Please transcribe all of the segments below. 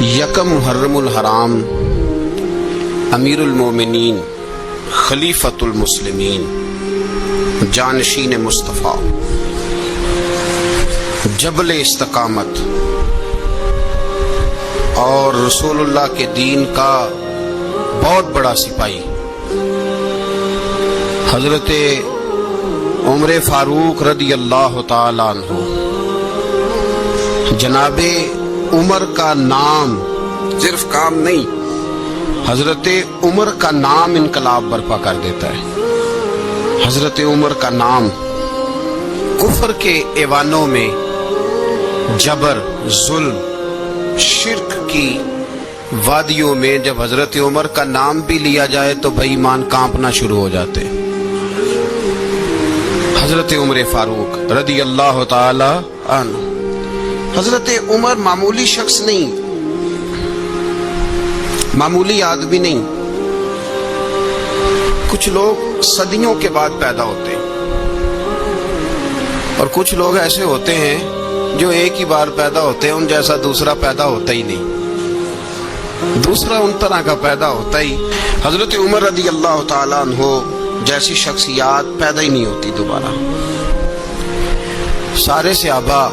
یکم محرم الحرام امیر المومنین خلیفۃ المسلمین جانشین مصطفیٰ جبل استقامت اور رسول اللہ کے دین کا بہت بڑا سپاہی حضرت عمر فاروق رضی اللہ تعالی عنہ، جناب عمر کا نام صرف کام نہیں، حضرت عمر کا نام انقلاب برپا کر دیتا ہے۔ حضرت عمر کا نام کفر کے ایوانوں میں جبر، ظلم، شرک کی وادیوں میں جب حضرت عمر کا نام بھی لیا جائے تو بے ایمان کانپنا شروع ہو جاتے۔ حضرت عمر فاروق رضی اللہ تعالی عنہ، حضرت عمر معمولی شخص نہیں، معمولی آدمی نہیں۔ کچھ لوگ صدیوں کے بعد پیدا ہوتے ہیں اور کچھ لوگ ایسے ہوتے ہیں جو ایک ہی بار پیدا ہوتے ہیں، ان جیسا دوسرا پیدا ہوتا ہی نہیں، دوسرا ان طرح کا پیدا ہوتا ہی۔ حضرت عمر رضی اللہ تعالی عنہ جیسی شخصیات پیدا ہی نہیں ہوتی دوبارہ۔ سارے صحابہ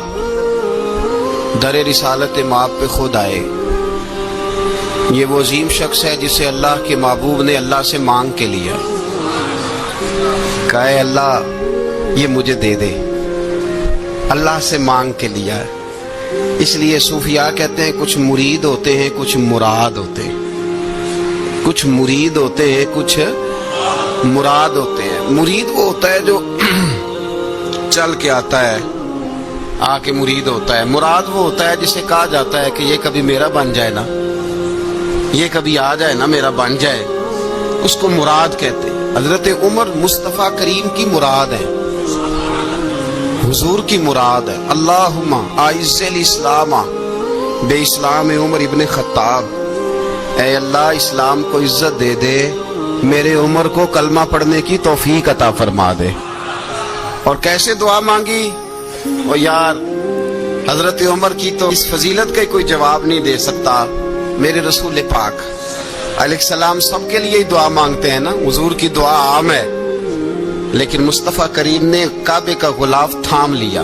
در رسالت مآب پہ خود آئے۔ یہ وہ عظیم شخص ہے جسے اللہ کے محبوب نے اللہ سے مانگ کے لیا، کہا اے اللہ یہ مجھے دے دے، اللہ سے مانگ کے لیا ہے۔ اس لیے صوفیاء کہتے ہیں کچھ مرید ہوتے ہیں، کچھ مراد ہوتے ہیں، کچھ مرید ہوتے ہیں، کچھ مراد ہوتے ہیں۔ مرید وہ ہوتا ہے جو چل کے آتا ہے، آ کے مرید ہوتا ہے۔ مراد وہ ہوتا ہے جسے کہا جاتا ہے کہ یہ کبھی میرا بن جائے نا، یہ کبھی آ جائے نا، میرا بن جائے، اس کو مراد کہتے ہیں۔ حضرت عمر مصطفیٰ کریم کی مراد ہے، حضور کی مراد ہے۔ اللہم اعز الاسلام بے اسلام عمر ابن خطاب، اے اللہ اسلام کو عزت دے دے، میرے عمر کو کلمہ پڑھنے کی توفیق عطا فرما دے۔ اور کیسے دعا مانگی؟ اور یار حضرت عمر کی تو اس فضیلت کا کوئی جواب نہیں دے سکتا۔ میرے رسول پاک علیہ السلام سب کے لیے دعا مانگتے ہیں نا، حضور کی دعا عام ہے، لیکن مصطفیٰ کریم نے کعبے کا غلاف تھام لیا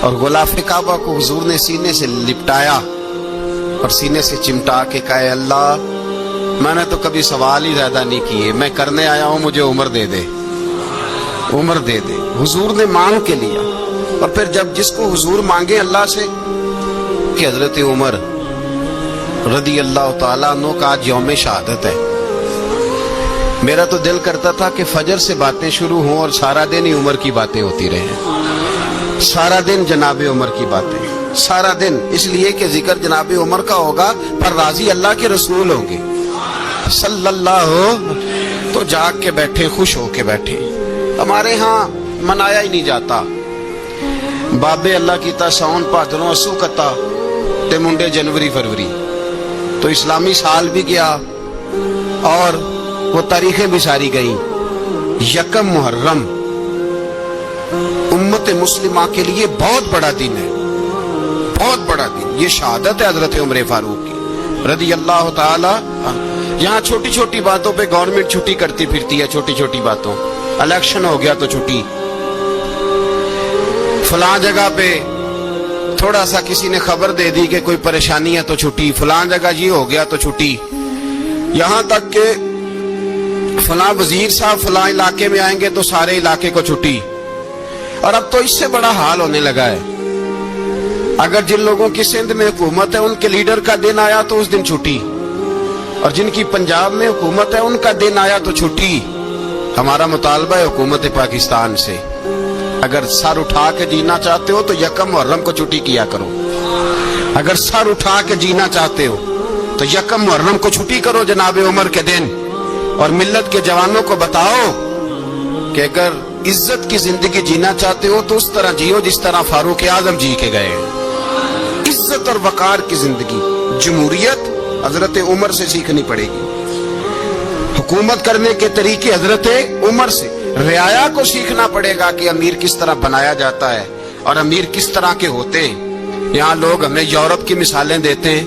اور غلاف کعبہ کو حضور نے سینے سے لپٹایا اور سینے سے چمٹا کے کہا اے اللہ میں نے تو کبھی سوال ہی زیادہ نہیں کیے، میں کرنے آیا ہوں، مجھے عمر دے دے، عمر دے دے۔ حضور نے مانگ کے لیا۔ اور پھر جب جس کو حضور مانگے اللہ سے، کہ حضرت عمر رضی اللہ تعالیٰ عنہ کا آج یوم شہادت ہے، میرا تو دل کرتا تھا کہ فجر سے باتیں شروع ہوں اور سارا دن ہی عمر کی باتیں ہوتی رہیں، سارا دن جناب عمر کی باتیں، سارا دن، اس لیے کہ ذکر جناب عمر کا ہوگا پر راضی اللہ کے رسول ہوں گے صلی اللہ، تو جاگ کے بیٹھے، خوش ہو کے بیٹھے۔ ہمارے ہاں منایا ہی نہیں جاتا، بابے اللہ کیتا ساؤن بھادروں اسو کتا تے منڈے جنوری فروری، تو اسلامی سال بھی گیا اور وہ تاریخیں بھی ساری گئیں۔ یکم محرم امت مسلمہ کے لیے بہت بڑا دن ہے، بہت بڑا دن۔ یہ شہادت ہے حضرت عمر فاروق کی رضی اللہ تعالی عنہ۔ یہاں چھوٹی چھوٹی باتوں پہ گورنمنٹ چھٹی کرتی پھرتی ہے، چھوٹی چھوٹی باتوں، الیکشن ہو گیا تو چھٹی، فلاں جگہ پہ تھوڑا سا کسی نے خبر دے دی کہ کوئی پریشانی ہے تو چھٹی، فلاں جگہ یہ ہو گیا تو چھٹی، یہاں تک کہ فلاں وزیر صاحب فلاں علاقے میں آئیں گے تو سارے علاقے کو چھٹی۔ اور اب تو اس سے بڑا حال ہونے لگا ہے، اگر جن لوگوں کی سندھ میں حکومت ہے ان کے لیڈر کا دن آیا تو اس دن چھٹی، اور جن کی پنجاب میں حکومت ہے ان کا دن آیا تو چھٹی۔ ہمارا مطالبہ ہے حکومت پاکستان سے، اگر سر اٹھا کے جینا چاہتے ہو تو یکم محرم کو چھٹی کیا کرو، اگر سر اٹھا کے جینا چاہتے ہو تو یکم محرم کو چھٹی کرو جناب عمر کے دن، اور ملت کے جوانوں کو بتاؤ کہ اگر عزت کی زندگی جینا چاہتے ہو تو اس طرح جیو جس طرح فاروق اعظم جی کے گئے۔ عزت اور وقار کی زندگی، جمہوریت حضرت عمر سے سیکھنی پڑے گی، حکومت کرنے کے طریقے حضرت عمر سے، رعایا کو سیکھنا پڑے گا کہ امیر کس طرح بنایا جاتا ہے اور امیر کس طرح کے ہوتے ہیں۔ یہاں لوگ ہمیں یورپ کی مثالیں دیتے ہیں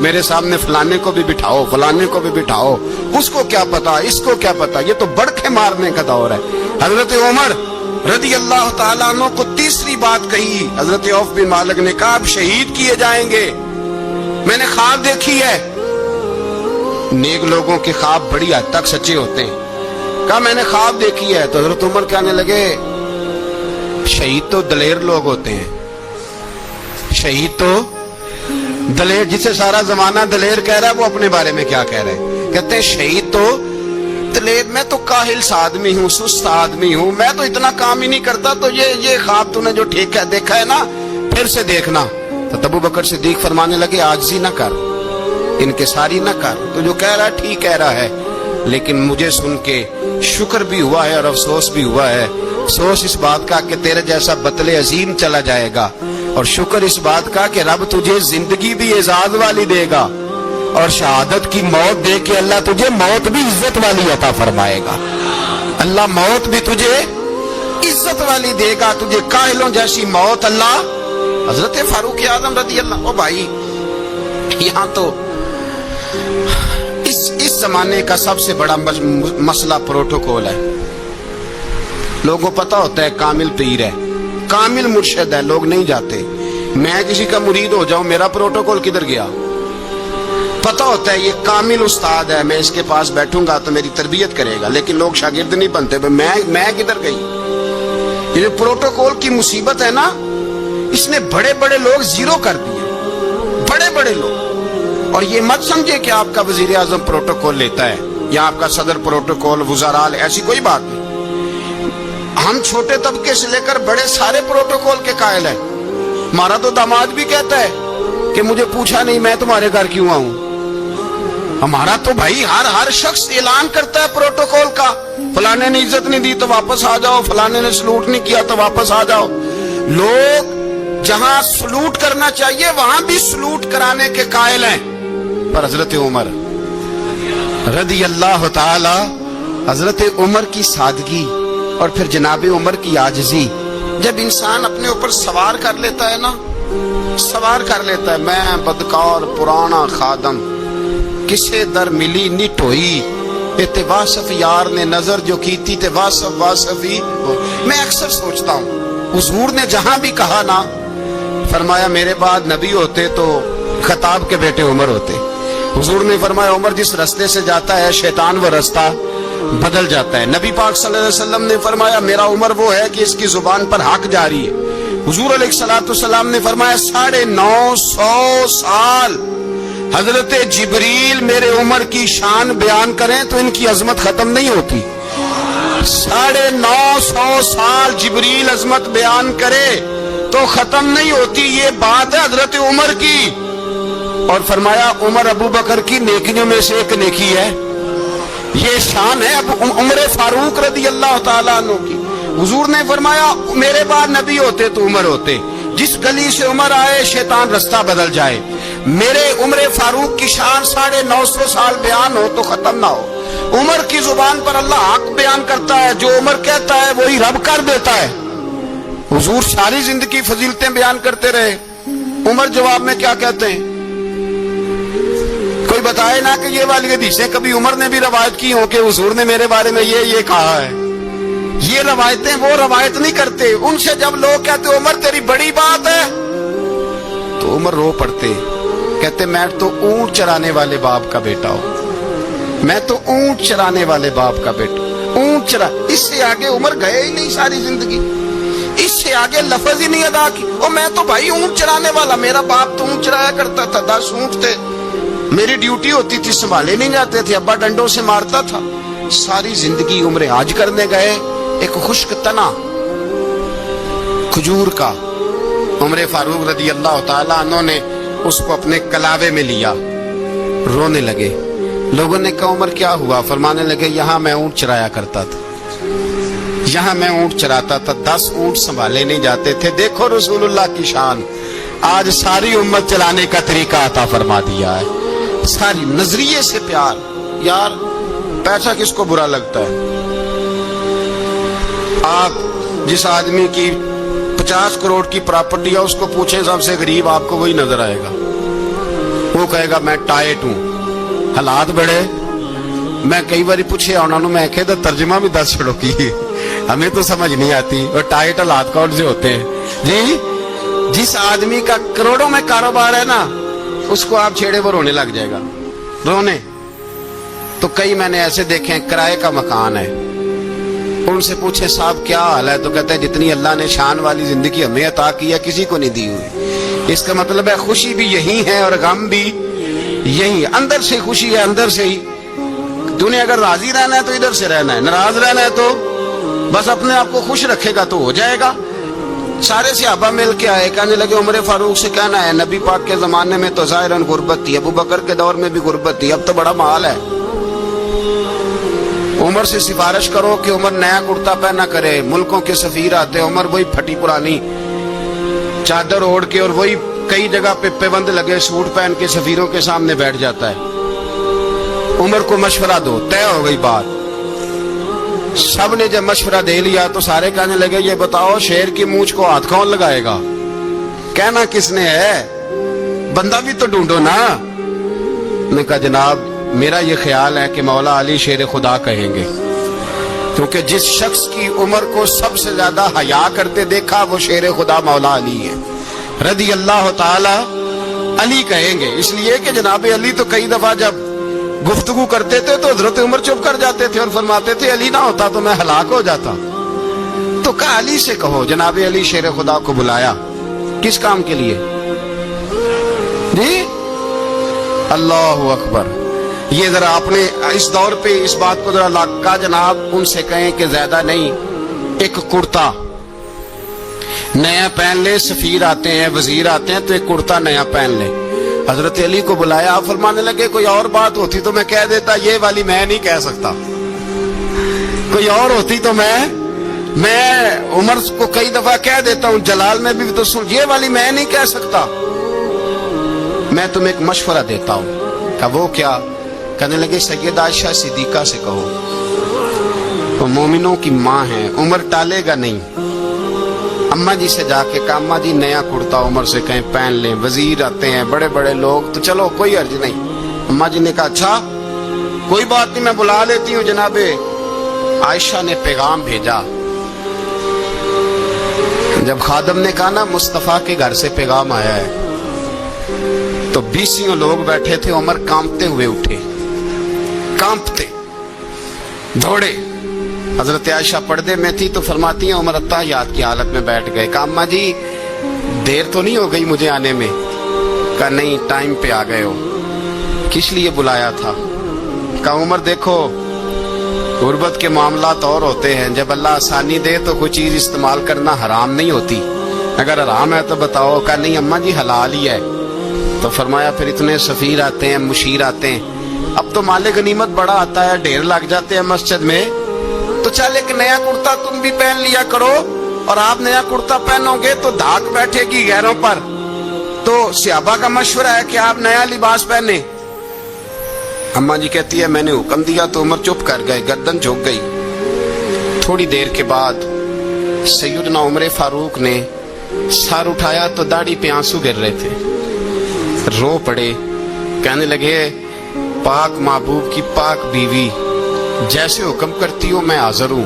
میرے سامنے فلانے کو بھی بٹھاؤ فلانے کو بھی بٹھاؤ، اس کو کیا پتا اس کو کیا پتا، یہ تو بڑکے مارنے کا دور ہے۔ حضرت عمر رضی اللہ تعالیٰ عنہ کو تیسری بات کہی، حضرت عوف بن مالک نے کہا آپ شہید کیے جائیں گے، میں نے خواب دیکھی ہے۔ نیک لوگوں کے خواب بڑی حد تک سچے ہوتے ہیں، کہا میں نے خواب دیکھی ہے۔ تو حضرت عمر کہنے لگے شہید تو دلیر لوگ ہوتے ہیں، شہید تو دلیر، جسے سارا زمانہ دلیر کہہ رہا ہے وہ اپنے بارے میں کیا کہہ رہے ہیں، کہتے ہیں شہید تو دلیر، میں تو کاہل سا آدمی ہوں، سست آدمی ہوں، میں تو اتنا کام ہی نہیں کرتا، تو یہ خواب تو نے جو ٹھیک ہے دیکھا ہے نا پھر سے دیکھنا۔ تو ابو بکر صدیق فرمانے لگے عاجزی نہ کر، انکساری نہ کر، تو جو کہہ رہا ہے ٹھیک کہہ رہا ہے، لیکن مجھے سن کے شکر بھی ہوا ہے اور افسوس بھی ہوا ہے۔ افسوس اس بات کا کہ تیرے جیسا بطل عظیم چلا جائے گا، اور شکر اس بات کا کہ رب تجھے زندگی بھی اعزاز والی دے گا، اور شہادت کی موت دے کے اللہ تجھے موت بھی عزت والی عطا فرمائے گا۔ اللہ موت بھی تجھے عزت والی دے گا، تجھے کاہلوں جیسی موت اللہ۔ حضرت فاروق اعظم رضی اللہ، او بھائی یہاں تو اس زمانے کا سب سے بڑا مسئلہ پروٹوکول ہے۔ لوگوں کو پتا ہوتا ہے کامل پیر ہے، کامل مرشد ہے، لوگ نہیں جاتے۔ میں کسی کا مرید ہو جاؤں، میرا پروٹوکول کدھر گیا؟ پتا ہوتا ہے یہ کامل استاد ہے، میں اس کے پاس بیٹھوں گا تو میری تربیت کرے گا، لیکن لوگ شاگرد نہیں بنتے، میں کدھر گئی؟ یہ جو پروٹوکول کی مصیبت ہے نا، اس نے بڑے بڑے لوگ زیرو کر دیے، بڑے بڑے لوگ۔ اور یہ مت سمجھے کہ آپ کا وزیر اعظم پروٹوکول لیتا ہے یا آپ کا صدر پروٹوکول، وزراء، ایسی کوئی بات نہیں۔ ہم چھوٹے طبقے سے لے کر بڑے سارے پروٹوکول کے قائل ہیں۔ ہمارا تو داماد بھی کہتا ہے کہ مجھے پوچھا نہیں میں تمہارے گھر کیوں آؤں۔ ہمارا تو بھائی ہر شخص اعلان کرتا ہے پروٹوکول کا، فلانے نے عزت نہیں دی تو واپس آ جاؤ، فلانے نے سلوٹ نہیں کیا تو واپس آ جاؤ۔ لوگ جہاں سلوٹ کرنا چاہیے وہاں بھی سلوٹ کرانے کے قائل ہیں۔ پر حضرت عمر رضی اللہ تعالی، حضرت عمر کی سادگی اور پھر جناب عمر کی عاجزی، جب انسان اپنے اوپر سوار کر لیتا ہے نا، سوار کر لیتا ہے، میں بدکار پرانا خادم، کسے در ملی نٹ ہوئی، تے واصف یار نے نظر جو کی تھی تے واصف ہی۔ میں اکثر سوچتا ہوں حضور نے جہاں بھی کہا نا، فرمایا میرے بعد نبی ہوتے تو خطاب کے بیٹے عمر ہوتے۔ حضور نے فرمایا عمر جس رستے سے جاتا ہے شیطان وہ رستہ بدل جاتا ہے۔ نبی پاک صلی اللہ علیہ وسلم نے فرمایا میرا عمر وہ ہے کہ اس کی زبان پر حق جاری ہے۔ حضور علیہ الصلوۃ والسلام نے فرمایا 950 سال حضرت جبریل میرے عمر کی شان بیان کریں تو ان کی عظمت ختم نہیں ہوتی۔ 950 سال جبریل عظمت بیان کرے تو ختم نہیں ہوتی۔ یہ بات ہے حضرت عمر کی، اور فرمایا عمر ابو بکر کی نیکیوں میں سے ایک نیکی ہے، یہ شان ہے اب عمر فاروق رضی اللہ تعالیٰ عنہ کی۔ حضور نے فرمایا میرے بعد نبی ہوتے تو عمر ہوتے، جس گلی سے عمر آئے شیطان رستہ بدل جائے۔ میرے عمر فاروق کی شان 950 سال بیان ہو تو ختم نہ ہو۔ عمر کی زبان پر اللہ حق بیان کرتا ہے، جو عمر کہتا ہے وہی رب کر دیتا ہے۔ حضور ساری زندگی فضیلتیں بیان کرتے رہے، عمر جواب میں کیا کہتے ہیں؟ کوئی بتائے نا کہ یہ والی حدیثیں کبھی عمر نے بھی روایت کی ہو کہ حضور نے میرے بارے میں یہ کہا ہے۔ یہ روایتیں وہ روایت نہیں کرتے، ان سے جب لوگ کہتے عمر تیری بڑی بات ہے تو عمر رو پڑتے، کہتے میں تو اونٹ چرانے والے باپ کا بیٹا ہوں، میں تو اونٹ چرانے والے باپ کا بیٹا، اونٹ چرا۔ اس سے آگے عمر گئے ہی نہیں ساری زندگی، اس سے آگے لفظ ہی نہیں ادا کی۔ اور میں تو بھائی اونٹ چرانے والا، میرا باپ تو اونٹ چرایا کرتا تھا، 10 اونٹ تھے، میری ڈیوٹی ہوتی تھی، سنبھالے نہیں جاتے تھے، ابا ڈنڈوں سے مارتا تھا۔ ساری زندگی عمر حج کرنے گئے، ایک خشک تنا کھجور کا عمر فاروق رضی اللہ تعالیٰ عنہ نے اس کو اپنے کلاوے میں لیا، رونے لگے۔ لوگوں نے کہا عمر کیا ہوا؟ فرمانے لگے یہاں میں اونٹ چرایا کرتا تھا، یہاں میں اونٹ چراتا تھا، 10 اونٹ سنبھالے نہیں جاتے تھے۔ دیکھو رسول اللہ کی شان، آج ساری امت چلانے کا طریقہ عطا فرما دیا ہے۔ ساری نظریے سے پیار۔ یار پیسہ کس کو برا لگتا ہے؟ آپ جس آدمی کی 50 کروڑ کی پراپرٹی ہے اس کو پوچھیں سب سے غریب، آپ کو وہی نظر آئے گا۔ کہے گا میں ٹائٹ ہوں. حالات بڑے میں کئی باری پوچھے انہوں نے، میں کہ ترجمہ بھی دس چھڑو کی ہمیں تو سمجھ نہیں آتی. اور ٹائٹ حالات کون سے ہوتے ہیں جی؟ جس آدمی کا کروڑوں میں کاروبار ہے نا، اس کو آپ چھیڑے وہ رونے لگ جائے گا، رونے. تو کئی میں نے ایسے دیکھے ہیں کرائے کا مکان ہے، ان سے پوچھے صاحب کیا حال ہے، تو کہتے ہیں جتنی اللہ نے شان والی زندگی ہمیں عطا کی ہے کسی کو نہیں دی ہوئی. اس کا مطلب ہے خوشی بھی یہی ہے اور غم بھی یہی. اندر سے خوشی ہے، اندر سے ہی. تو نے اگر راضی رہنا ہے تو ادھر سے رہنا ہے، ناراض رہنا ہے تو بس اپنے آپ کو خوش رکھے گا تو ہو جائے گا. سارے صحابہ مل کے آئے، کہنے لگے عمر فاروق سے کہنا ہے نبی پاک کے زمانے میں تو ظاہراً غربت تھی، ابو بکر کے دور میں بھی غربت تھی، اب تو بڑا مال ہے. عمر سے سفارش کرو کہ عمر نیا کرتا پہنا کرے. ملکوں کے سفیر آتے، عمر وہی پھٹی پرانی چادر اوڑھ کے اور وہی کئی جگہ پہ پیبند لگے سوٹ پہن کے سفیروں کے سامنے بیٹھ جاتا ہے. عمر کو مشورہ دو، طے ہو گئی بات. سب نے جب مشورہ دے لیا تو سارے کہنے لگے یہ بتاؤ شیر کی مونچھ کو ہاتھ کون لگائے گا؟ کہنا کس نے ہے، بندہ بھی تو ڈھونڈو نا. نے کہا جناب میرا یہ خیال ہے کہ مولا علی شیر خدا کہیں گے، کیونکہ جس شخص کی عمر کو سب سے زیادہ حیا کرتے دیکھا وہ شیر خدا مولا علی ہے رضی اللہ تعالی. علی کہیں گے اس لیے کہ جناب علی تو کئی دفعہ جب گفتگو کرتے تھے تو حضرت عمر چپ کر جاتے تھے اور فرماتے تھے علی نہ ہوتا تو میں ہلاک ہو جاتا. تو کہا علی سے کہو. جناب علی شیر خدا کو بلایا، کس کام کے لیے جی؟ اللہ اکبر. یہ ذرا آپ نے اس دور پہ اس بات کو ذرا لاکا جناب ان سے کہیں کہ زیادہ نہیں، ایک کرتا نیا پہن لے. سفیر آتے ہیں، وزیر آتے ہیں تو ایک کرتا نیا پہن لے. حضرت علی کو بلایا، آپ فرمانے لگے کوئی اور بات ہوتی تو میں کہہ دیتا، یہ والی میں نہیں کہہ سکتا. کوئی اور ہوتی تو میں عمر کو کئی دفعہ کہہ دیتا ہوں، جلال میں بھی تو سن، یہ والی میں نہیں کہہ سکتا. میں تمہیں ایک مشورہ دیتا ہوں. کہ وہ کیا؟ کہنے لگے سیدہ عائشہ صدیقہ سے کہو، وہ مومنوں کی ماں ہے، عمر ٹالے گا نہیں. اماں جی سے جا کے کہا اماں جی نیا کرتا عمر سے کہیں پہن لیں. وزیر آتے ہیں، بڑے بڑے لوگ، تو چلو کوئی عرض نہیں. اماں جی نے کہا اچھا کوئی بات نہیں میں بلا لیتی ہوں. جناب عائشہ نے پیغام بھیجا. جب خادم نے کہا نا مصطفیٰ کے گھر سے پیغام آیا ہے، تو 20 لوگ بیٹھے تھے. عمر کانپتے ہوئے اٹھے، کانپتے دوڑے. حضرت عائشہ پردے میں تھی تو فرماتی ہیں عمر التحیات کی حالت میں بیٹھ گئے. کہا اماں جی دیر تو نہیں ہو گئی مجھے آنے میں؟ کہا نہیں ٹائم پہ آ گئے ہو. کس لیے بلایا تھا؟ کہا عمر دیکھو غربت کے معاملات اور ہوتے ہیں، جب اللہ آسانی دے تو کوئی چیز استعمال کرنا حرام نہیں ہوتی، اگر حرام ہے تو بتاؤ. کہا نہیں اماں جی حلال ہی ہے. تو فرمایا پھر اتنے سفیر آتے ہیں، مشیر آتے ہیں، اب تو مال غنیمت بڑا آتا ہے، ڈھیر لگ جاتے ہیں مسجد میں، تو چل ایک نیا کرتا تم بھی پہن لیا کرو. اور آپ نیا کرتا پہنو گے تو دھاک بیٹھے گی غیروں پر. تو صحابہ کا مشورہ ہے کہ آپ نیا لباس پہنے. اماں جی کہتی ہے میں نے حکم دیا تو عمر چپ کر گئے، گردن جھک گئی. تھوڑی دیر کے بعد سیدنا عمر فاروق نے سر اٹھایا تو داڑھی پہ آنسو گر رہے تھے، رو پڑے. کہنے لگے پاک محبوب کی پاک بیوی جیسے حکم کرتی ہو میں حاضر ہوں،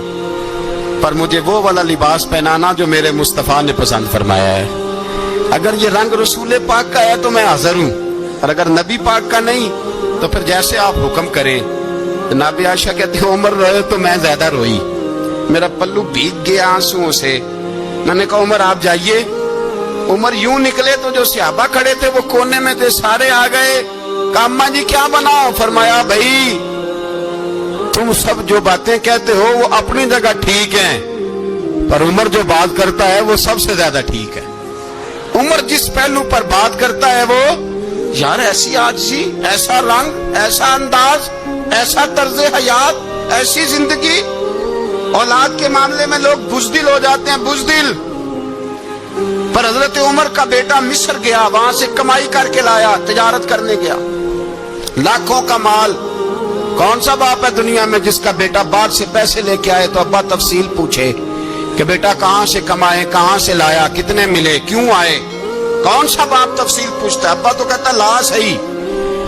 پر مجھے وہ والا لباس پہنانا جو میرے مصطفیٰ نے پسند فرمایا ہے. اگر یہ رنگ رسول پاک کا ہے تو میں حاضر ہوں، اور اگر نبی پاک کا نہیں تو پھر جیسے آپ حکم کریں. جناب عائشہ کہتے ہیں عمر روئے تو میں زیادہ روئی، میرا پلو بھیگ گیا آنسوؤں سے. میں نے کہا عمر آپ جائیے. عمر یوں نکلے تو جو صحابہ کھڑے تھے وہ کونے میں تھے، سارے آ گئے. کہا اماں جی کیا بناؤ؟ فرمایا بھائی تم سب جو باتیں کہتے ہو وہ اپنی جگہ ٹھیک ہیں، پر عمر جو بات کرتا ہے وہ سب سے زیادہ ٹھیک ہے. عمر جس پہلو پر بات کرتا ہے وہ یار ایسی عاجزی، ایسا رنگ، ایسا انداز، ایسا طرز حیات، ایسی زندگی. اولاد کے معاملے میں لوگ بزدل ہو جاتے ہیں، بزدل. پر حضرت عمر کا بیٹا مصر گیا، وہاں سے کمائی کر کے لایا، تجارت کرنے گیا، لاکھوں کا مال. کون سا باپ ہے دنیا میں جس کا بیٹا باہر سے پیسے لے کے آئے تو ابا تفصیل پوچھے کہ بیٹا کہاں سے کمائے، کہاں سے لایا، کتنے ملے، کیوں آئے؟ کون سا باپ تفصیل پوچھتا ہے؟ ابا تو کہتا لا صحیح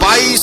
22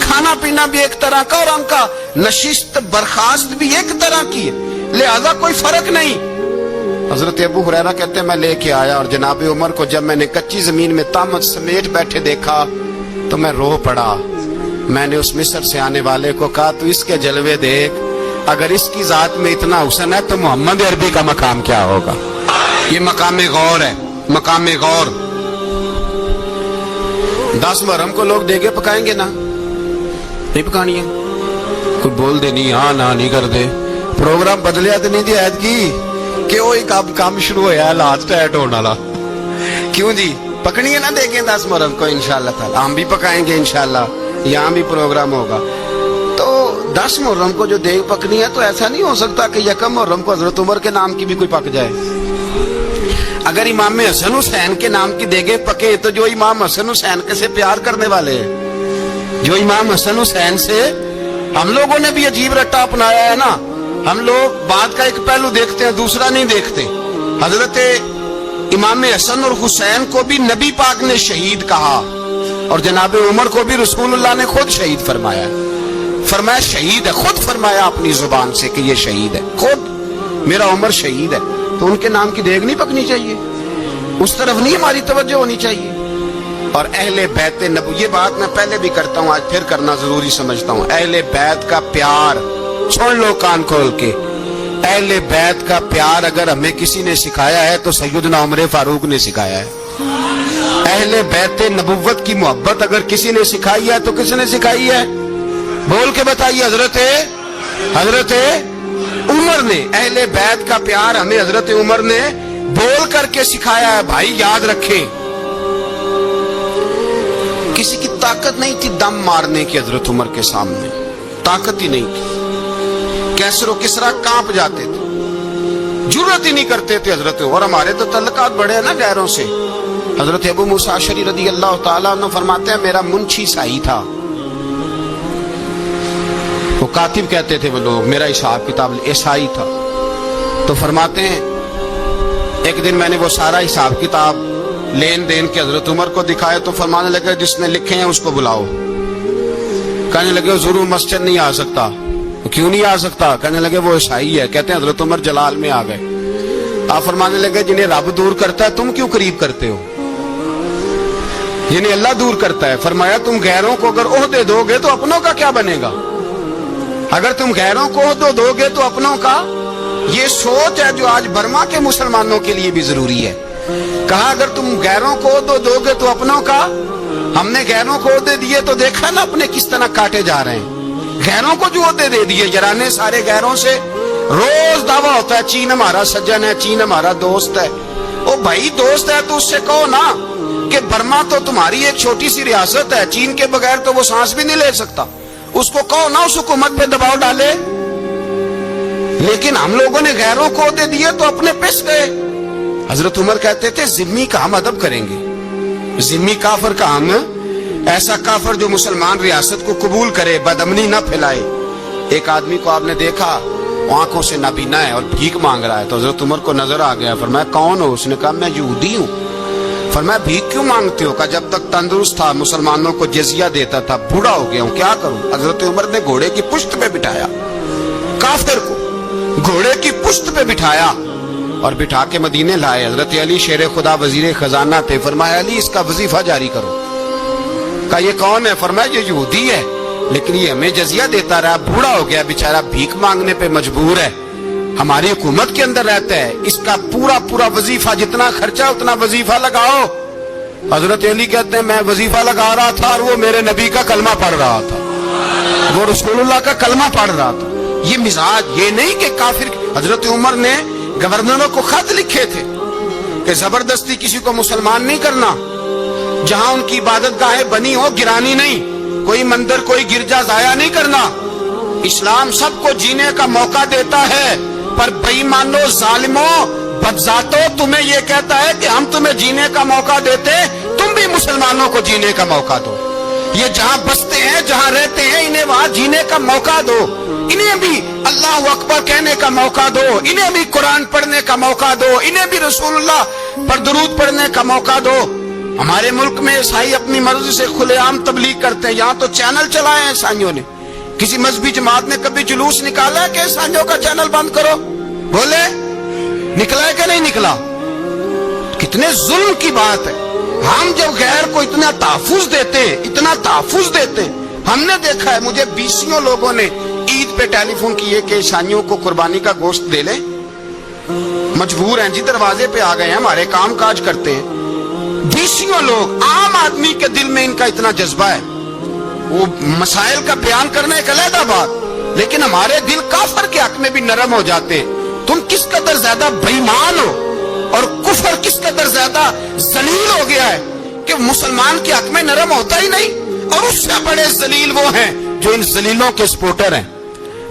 کھانا پینا بھی ایک طرح کا اور ان کا نشست برخاست بھی ایک طرح کی ہے، لہذا کوئی فرق نہیں۔ حضرت ابو ہریرہ کہتے ہیں میں لے کے آیا اور جناب عمر کو جب میں نے کچی زمین میں تامت سمیٹ بیٹھے دیکھا تو میں رو پڑا۔ میں نے اس مصر سے آنے والے کو کہا تو اس کے جلوے دیکھ، اگر اس کی ذات میں اتنا حسن ہے تو محمد عربی کا مقام کیا ہوگا۔ یہ مقام غور ہے، مقام غور۔ 10 محرم کو لوگ دیگے پکائیں گے نا، نہیں پکانی ہے، کوئی بول دے نہیں ہاں نہ نہیں کر دے، پروگرام بدلیا تو نہیں دی عید کی کہ وہ ایک کام شروع ہوا ہے لاسٹ ایٹ ہونے والا، کیوں جی پکنی ہے نا دیکھیں 10 محرم کو انشاءاللہ تعالی، ہم بھی پکائیں گے انشاءاللہ، یہاں بھی پروگرام ہوگا۔ تو 10 محرم کو جو دیگ پکنی ہے تو ایسا نہیں ہو سکتا کہ 1 محرم کو حضرت عمر کے نام کی بھی کوئی پک جائے۔ اگر امام حسن حسین کے نام کی دیگیں پکے تو جو امام حسن حسین کے سے پیار کرنے والے ہیں، جو امام حسن حسین سے ہم لوگوں نے بھی عجیب رٹا اپنایا ہے نا، ہم لوگ بات کا ایک پہلو دیکھتے ہیں دوسرا نہیں دیکھتے۔ حضرت امام حسن اور حسین کو بھی نبی پاک نے شہید کہا اور جناب عمر کو بھی رسول اللہ نے خود شہید فرمایا، فرمایا شہید ہے، خود فرمایا اپنی زبان سے کہ یہ شہید ہے، خود میرا عمر شہید ہے۔ تو ان کے نام کی دیگ نہیں پکنی چاہیے، اس طرف نہیں ہماری توجہ ہونی چاہیے۔ اور اہل بیت نبو، یہ بات میں پہلے بھی کرتا ہوں آج پھر کرنا ضروری سمجھتا ہوں، اہل بیت کا پیار چھوڑ لو کان کھول کے، اہل بیت کا پیار اگر ہمیں کسی نے سکھایا ہے تو سیدنا عمر فاروق نے سکھایا ہے۔ اہل بیت نبوت کی محبت اگر کسی نے سکھائی ہے تو کس نے سکھائی ہے؟ بول کے بتائیے، حضرت عمر نے۔ اہل بیت کا پیار ہمیں حضرت عمر نے بول کر کے سکھایا ہے، بھائی یاد رکھیں۔ کسی کی طاقت نہیں تھی دم مارنے کی حضرت عمر کے سامنے، طاقت ہی نہیں تھی، کیسر و کسرا کانپ جاتے تھے، جرأت ہی نہیں کرتے تھے حضرت۔ اور ہمارے تو تعلقات بڑے ہیں نا غیروں سے۔ حضرت ابو موسیٰ اشعری رضی اللہ تعالیٰ عنہ فرماتے ہیں میرا منشی سائی تھا، وہ کاتب کہتے تھے وہ لوگ، میرا حساب کتاب عیسائی تھا۔ تو فرماتے ہیں ایک دن میں نے وہ سارا حساب کتاب لین دین کے حضرت عمر کو دکھایا تو فرمانے لگے جس نے لکھے ہیں اس کو بلاؤ۔ کہنے لگے ضرور مسجد نہیں آ سکتا، کیوں نہیں آ سکتا؟ کہنے لگے وہ عیسائی ہے۔ کہتے ہیں حضرت عمر جلال میں آ گئے، آپ فرمانے لگے جنہیں رب دور کرتا ہے تم کیوں قریب کرتے ہو؟ جنہیں اللہ دور کرتا ہے، فرمایا تم غیروں کو اگر عہدے دو گے تو اپنوں کا کیا بنے گا؟ اگر تم غیروں کو عہدے دو گے تو اپنوں کا۔ یہ سوچ ہے جو آج برما کے مسلمانوں کے لیے بھی ضروری ہے۔ کہا اگر تم غیروں کو عہدے دو گے تو اپنوں کا۔ ہم نے غیروں کو عہدے دیے تو دیکھا نا اپنے کس طرح کاٹے جا رہے ہیں۔ غیروں کو جو عہدے دے دیے یرانے سارے غیروں سے، روز دعویٰ ہوتا ہے چین ہمارا سجن ہے، چین ہمارا دوست ہے۔ او بھائی دوست ہے تو اس سے کہو نا کہ برما تو تمہاری ایک چھوٹی سی ریاست ہے، چین کے بغیر تو وہ سانس بھی نہیں لے سکتا، اس کو کہو نا اس حکومت پہ دباؤ ڈالے۔ لیکن ہم لوگوں نے غیروں کو عہدے دیے تو اپنے پس گئے۔ حضرت عمر کہتے تھے ذمی کا ہم ادب کریں گے، ذمی کافر کا ہم، ایسا کافر جو مسلمان ریاست کو قبول کرے، بدامنی نہ پھیلائے۔ ایک آدمی کو آپ نے دیکھا آنکھوں سے نابینا ہے اور بھیک مانگ رہا ہے، تو حضرت عمر کو نظر آ گیا، فرمایا کون ہو؟ اس نے کہا میں یہودی ہوں۔ فرمایا بھیک کیوں مانگتے ہو؟ کہا جب تک تندرست تھا مسلمانوں کو جزیہ دیتا تھا، بوڑھا ہو گیا ہوں کیا کروں؟ حضرت عمر نے گھوڑے کی پشت پہ بٹھایا، کافر کو گھوڑے کی پشت پہ بٹھایا اور بٹھا کے مدینے لائے۔ حضرت علی شیر خدا وزیر خزانہ تھے، فرمایا علی اس کا وظیفہ جاری کرو۔ کہا یہ کون ہے؟ فرمایا یہ یہودی ہے لیکن یہ ہمیں جزیہ دیتا رہا، بوڑھا ہو گیا بیچارہ، بھیک مانگنے پہ مجبور ہے، ہماری حکومت کے اندر رہتا ہے، اس کا پورا وظیفہ جتنا خرچہ اتنا وظیفہ لگاؤ۔ حضرت علی کہتے ہیں میں وظیفہ لگا رہا تھا اور وہ میرے نبی کا کلمہ پڑھ رہا تھا، وہ رسول اللہ کا کلمہ پڑھ رہا تھا۔ یہ مزاج، یہ نہیں کہ کافر۔ حضرت عمر نے گورنروں کو خط لکھے تھے کہ زبردستی کسی کو مسلمان نہیں کرنا، جہاں ان کی عبادت گاہیں بنی ہو گرانی نہیں، کوئی مندر کوئی گرجا ضائع نہیں کرنا۔ اسلام سب کو جینے کا موقع دیتا ہے، پر بے ایمانو ظالمو بدذاتو تمہیں یہ کہتا ہے کہ ہم تمہیں جینے کا موقع دیتے، تم بھی مسلمانوں کو جینے کا موقع دو۔ یہ جہاں بستے ہیں جہاں رہتے ہیں انہیں وہاں جینے کا موقع دو، انہیں بھی اللہ اکبر کہنے کا موقع دو، انہیں بھی قرآن پڑھنے کا موقع دو، انہیں بھی رسول اللہ پر درود پڑھنے کا موقع دو۔ ہمارے ملک میں عیسائی اپنی مرضی سے کھلے عام تبلیغ کرتے ہیں. یہاں تو چینل چلائے ہیں عیسائیوں نے. کسی مذہبی جماعت نے کبھی جلوس نکالا ہے کہ عیسائیوں کا چینل بند کرو؟ بولے نکلا ہے کہ نہیں نکلا؟ کتنے ظلم کی بات ہے. ہم جب غیر کو اتنا تحفظ دیتے ہیں، اتنا تحفظ دیتے ہیں. ہم نے دیکھا ہے، مجھے بیسیوں لوگوں نے عید پہ ٹیلی فون کیے کہ عیسائیوں کو قربانی کا گوشت دے لیں. مجبور ہیں جی، دروازے پہ آ گئے ہیں، ہمارے کام کاج کرتے ہیں. بیسیوں لوگ، عام آدمی کے دل میں ان کا اتنا جذبہ ہے. وہ مسائل کا بیان کرنے ایک علیحدہ بات، لیکن ہمارے دل کافر کے حق میں بھی نرم ہو جاتے ہیں. تم کس قدر زیادہ بے ایمان ہو اور کفر کس قدر زیادہ ذلیل ہو گیا ہے کہ مسلمان کے حق میں نرم ہوتا ہی نہیں. اور اس سے بڑے ذلیل وہ ہیں جو ان ذلیلوں کے سپورٹر ہیں.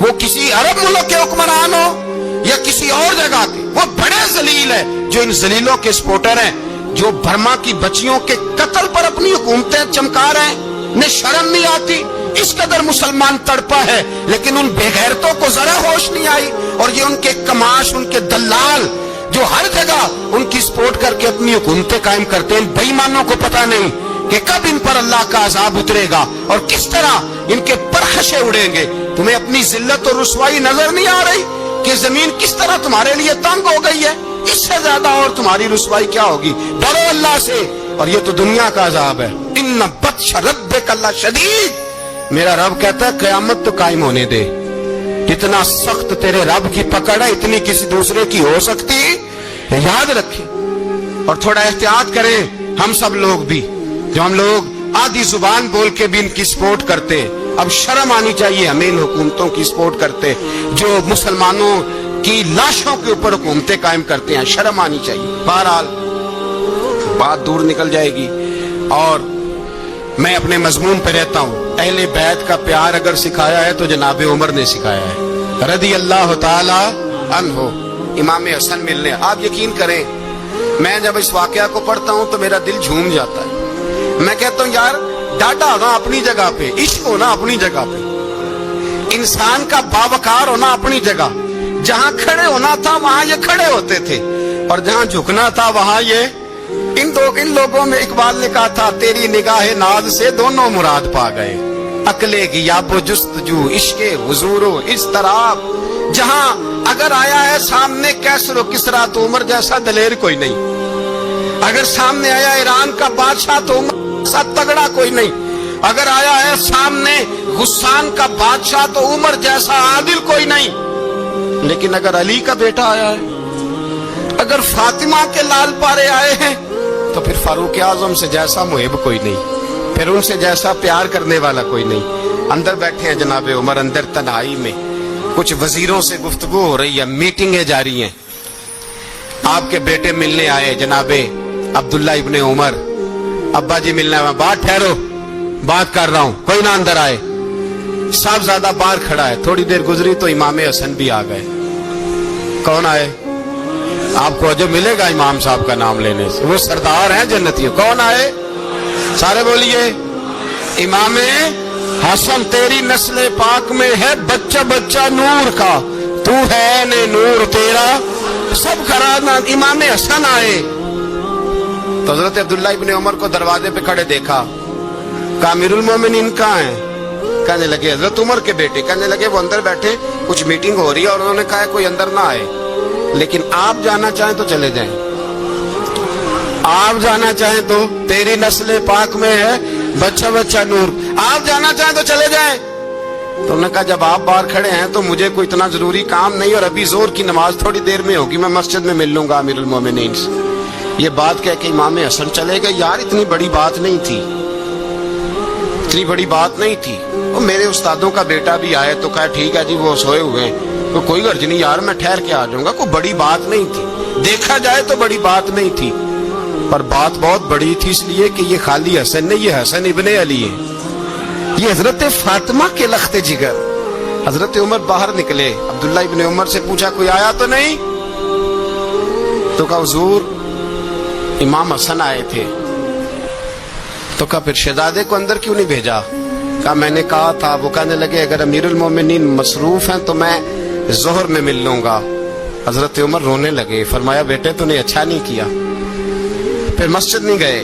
وہ کسی عرب ملک کے حکمران ہو یا کسی اور جگہ کے، وہ بڑے ذلیل ہیں جو ان ذلیلوں کے سپورٹر ہیں، جو برما کی بچیوں کے قتل پر اپنی حکومتیں چمکا رہے ہیں. انہیں شرم نہیں آتی. اس قدر مسلمان تڑپا ہے، لیکن ان بے غیرتوں کو ذرا ہوش نہیں آئی. اور یہ ان کے کماش، ان کے دلال جو ہر جگہ ان کی سپورٹ کر کے اپنی حکومتیں قائم کرتے ہیں، بے ایمانوں کو پتہ نہیں کہ کب ان پر اللہ کا عذاب اترے گا اور کس طرح ان کے پرخشے اڑیں گے. تمہیں اپنی ذلت اور رسوائی نظر نہیں آ رہی کہ زمین کس طرح تمہارے لیے تنگ ہو گئی ہے؟ اس سے زیادہ اور تمہاری رسوائی کیا ہوگی؟ ڈرو اللہ سے. اور یہ تو دنیا کا عذاب ہے. ان بطش ربک لشدید. میرا رب کہتا ہے قیامت تو قائم ہونے دے. اتنا سخت تیرے رب کی پکڑ ہے، اتنی کسی دوسرے کی ہو سکتی؟ یاد رکھیں اور تھوڑا احتیاط کریں. ہم سب لوگ بھی، جو ہم لوگ آدھی زبان بول کے بھی ان کی سپورٹ کرتے، اب شرم آنی چاہیے ہمیں ان حکومتوں کی سپورٹ کرتے جو مسلمانوں کی لاشوں کے اوپر حکومتیں قائم کرتے ہیں. شرم آنی چاہیے. بہرحال بات دور نکل جائے گی اور میں اپنے مضمون پہ رہتا ہوں. اہل بیت کا پیار اگر سکھایا ہے تو جناب عمر نے سکھایا ہے رضی اللہ تعالی عنہ. امام حسن ملنے، آپ یقین کریں میں جب اس واقعہ کو پڑھتا ہوں تو میرا دل جھوم جاتا ہے. میں کہتا ہوں یار ڈاٹا ہونا اپنی جگہ پہ، عشق ہونا اپنی جگہ پہ، انسان کا باوقار ہونا اپنی جگہ. جہاں کھڑے ہونا تھا وہاں یہ کھڑے ہوتے تھے، اور جہاں جھکنا تھا وہاں یہ. ان لوگوں میں اقبال نے کہا تھا تیری نگاہ ناز سے دونوں مراد پا گئے، عقل غیاب و جستجو، عشق حضور و اضطراب. جہاں اگر آیا ہے سامنے کیسر و کسرا تو عمر جیسا دلیر کوئی نہیں. اگر سامنے آیا ایران کا بادشاہ تو عمر جیسا تگڑا کوئی نہیں. اگر آیا ہے سامنے غسان کا بادشاہ تو عمر جیسا عادل کوئی نہیں. لیکن اگر علی کا بیٹا آیا ہے، اگر فاطمہ کے لال پارے آئے ہیں تو پھر فاروق اعظم سے جیسا محب کوئی نہیں، پھر ان سے جیسا پیار کرنے والا کوئی نہیں. اندر بیٹھے ہیں جناب عمر، اندر تنہائی میں کچھ وزیروں سے گفتگو ہو رہی ہے، میٹنگیں جاری ہیں. آپ کے بیٹے ملنے آئے جناب عبداللہ ابن عمر. ابا جی ملنے آئے. بات ٹھہرو، بات کر رہا ہوں، کوئی نہ اندر آئے. صاحبزادہ باہر کھڑا ہے. تھوڑی دیر گزری تو امام حسن بھی آ گئے. کون آئے؟ آپ کو جو ملے گا امام صاحب کا نام لینے سے، وہ سردار ہیں جنتیوں. کون آئے؟ سارے بولیے. امام حسن تیری نسل پاک میں ہے بچہ بچہ نور کا، تو ہے نے نور تیرا سب کرانا. امام حسن آئے تو حضرت عبداللہ ابن عمر کو دروازے پہ کھڑے دیکھا. کہا امیر المومنین کہاں ہیں؟ کہنے لگے حضرت عمر کے بیٹے. کہنے لگے وہ اندر بیٹھے، کچھ میٹنگ ہو رہی ہے اور انہوں نے کہا کوئی اندر نہ آئے، لیکن آپ جانا چاہیں تو چلے جائیں. آپ جانا چاہیں تو تیری نسل پاک میں ہے بچہ بچہ نور، آپ جانا چاہیں تو چلے جائیں. تو انہوں نے کہا جب آپ باہر کھڑے ہیں تو مجھے کوئی اتنا ضروری کام نہیں، اور ابھی زور کی نماز تھوڑی دیر میں ہوگی، میں مسجد میں مل لوں گا امیر المومنین سے. یہ بات کہہ کے امام حسن چلے گئے. یار اتنی بڑی بات نہیں تھی، اتنی بڑی بات نہیں تھی. وہ میرے استادوں کا بیٹا بھی آئے تو کہا ٹھیک ہے جی وہ سوئے ہوئے ہیں، تو کوئی غرض نہیں یار میں ٹھہر کے آ جاؤں گا. کوئی بڑی بات نہیں تھی، دیکھا جائے تو بڑی بات نہیں تھی، پر بات بہت بڑی تھی اس لیے کہ یہ خالی حسن نہیں، یہ حسن ابن علی ہے، یہ حضرت فاطمہ کے لخت جگر. حضرت عمر باہر نکلے. عبداللہ ابن عمر سے پوچھا کوئی آیا تو نہیں؟ تو کہا حضور امام حسن آئے تھے. تو کہا پھر شہزادے کو اندر کیوں نہیں بھیجا؟ کہا میں نے کہا تھا. وہ کہنے لگے اگر امیر المومنین مصروف ہیں تو میں ظہر میں مل لوں گا. حضرت عمر رونے لگے. فرمایا بیٹے تو نے اچھا نہیں کیا. پھر مسجد نہیں گئے.